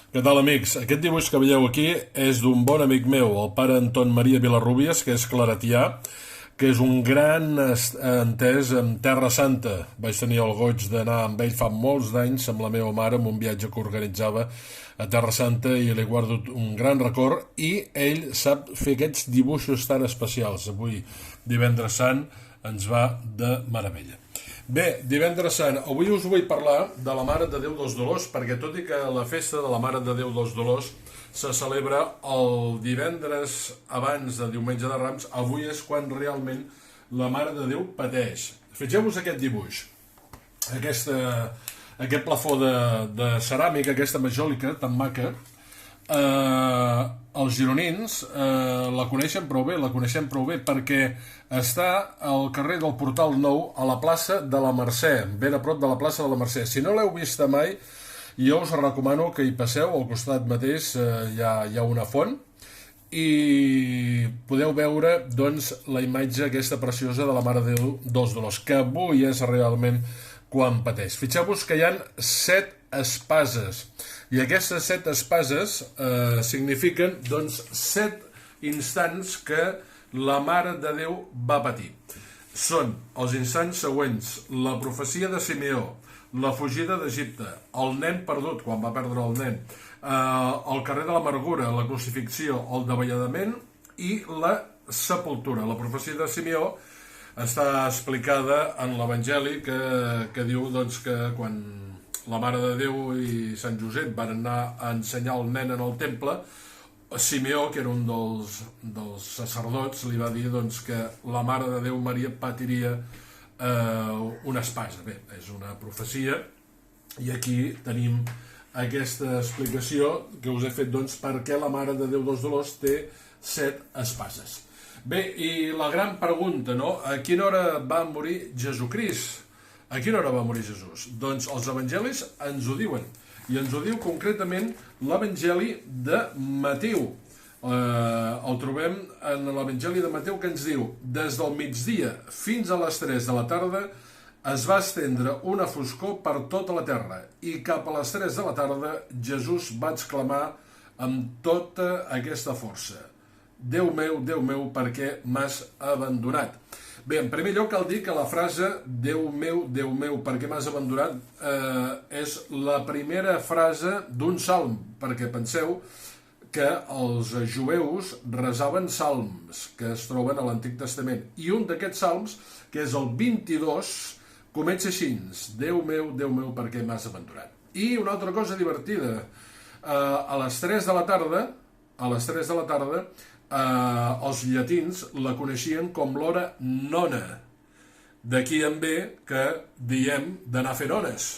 Què tal, amics? Aquest dibuix que veieu aquí és d'un bon amic meu, el pare Anton Maria Vilarrubias, que és claretià, que és un gran entès en Terra Santa. Vaig tenir el goig d'anar amb ell fa molts d'anys amb la meva mare en un viatge que organitzava a Terra Santa i li guardo un gran record, i ell sap fer aquests dibuixos tan especials. Avui, divendres sant, ens va de meravella. Bé, divendres sant, avui us vull parlar de la Mare de Déu dels Dolors, perquè tot i que la festa de la Mare de Déu dels Dolors se celebra el divendres abans de Diumenge de Rams, avui és quan realment la Mare de Déu pateix. Fixeu-vos aquest dibuix, aquest plafó de ceràmica, aquesta majòlica tan maca. Els gironins la coneixen prou bé, perquè està al carrer del Portal Nou, a la plaça de la Mercè, ben a prop de la plaça de la Mercè. Si no l'heu vista mai, jo us recomano que hi passeu. Al costat mateix hi ha una font i podeu veure, doncs, la imatge aquesta preciosa de la Mare de Déu dels Dolors, que avui és realment quan pateix. Fixeu-vos que hi ha 7 espases, i aquestes 7 espases signifiquen, doncs, 7 instants que la Mare de Déu va patir. Són els instants següents: la profecia de Simeó, la fugida d'Egipte, el nen perdut, quan va perdre el nen, el carrer de l'amargura, la crucifixió, el davallament i la sepultura. La profecia de Simeó està explicada en l'Evangeli, que diu, doncs, que quan la Mare de Déu i Sant Josep van anar a ensenyar el nen en el temple, Simeó, que era un dels sacerdots, li va dir, doncs, que la Mare de Déu Maria patiria una espasa. Bé, és una profecia, i aquí tenim aquesta explicació que us he fet, doncs, perquè la Mare de Déu dels Dolors té 7 espases. Bé, i la gran pregunta, no? A quina hora va morir Jesucrist? A quina hora va morir Jesús? Doncs els evangelis ens ho diuen, i ens ho diu concretament l'Evangeli de Mateu. El trobem en l'Evangeli de Mateu, que ens diu: des del migdia fins a les 3 de la tarda es va estendre una foscor per tota la terra, i cap a les 3 de la tarda Jesús va exclamar amb tota aquesta força: Déu meu, per què m'has abandonat? Bé, en primer lloc cal dir que la frase Déu meu, per què m'has abandonat és la primera frase d'un salm, perquè penseu que els jueus resaven salms que es troben a l'Antic Testament, i un d'aquests salms, que és el 22, comença així: Déu meu, per què m'has abandonat? I una altra cosa divertida: a les 3 de la tarda, els llatins la coneixien com l'hora nona. D'aquí en ve que diem d'anar a fer nones,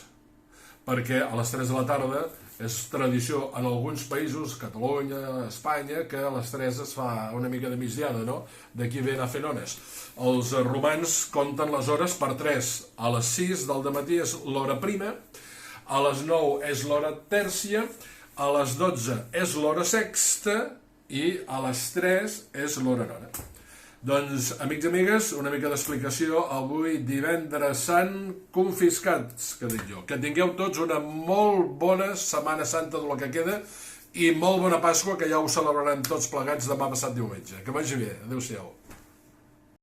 perquè a les 3 de la tarda és tradició en alguns països, Catalunya, Espanya, que a les 3 es fa una mica de migdiada, no? D'aquí ve anar a fer nones. Els romans compten les hores per 3. A les 6 del dematí és l'hora prima, a les 9 és l'hora tèrcia, a les 12 és l'hora sexta, i a les 3 és l'hora nona. Doncs, amics i amigues, una mica d'explicació avui, divendres sant, confiscats, que dic jo. Que tingueu tots una molt bona Setmana Santa de la que queda, i molt bona Pasqua, que ja ho celebrarem tots plegats demà passat diumenge. Que vagi bé. Adéu-siau.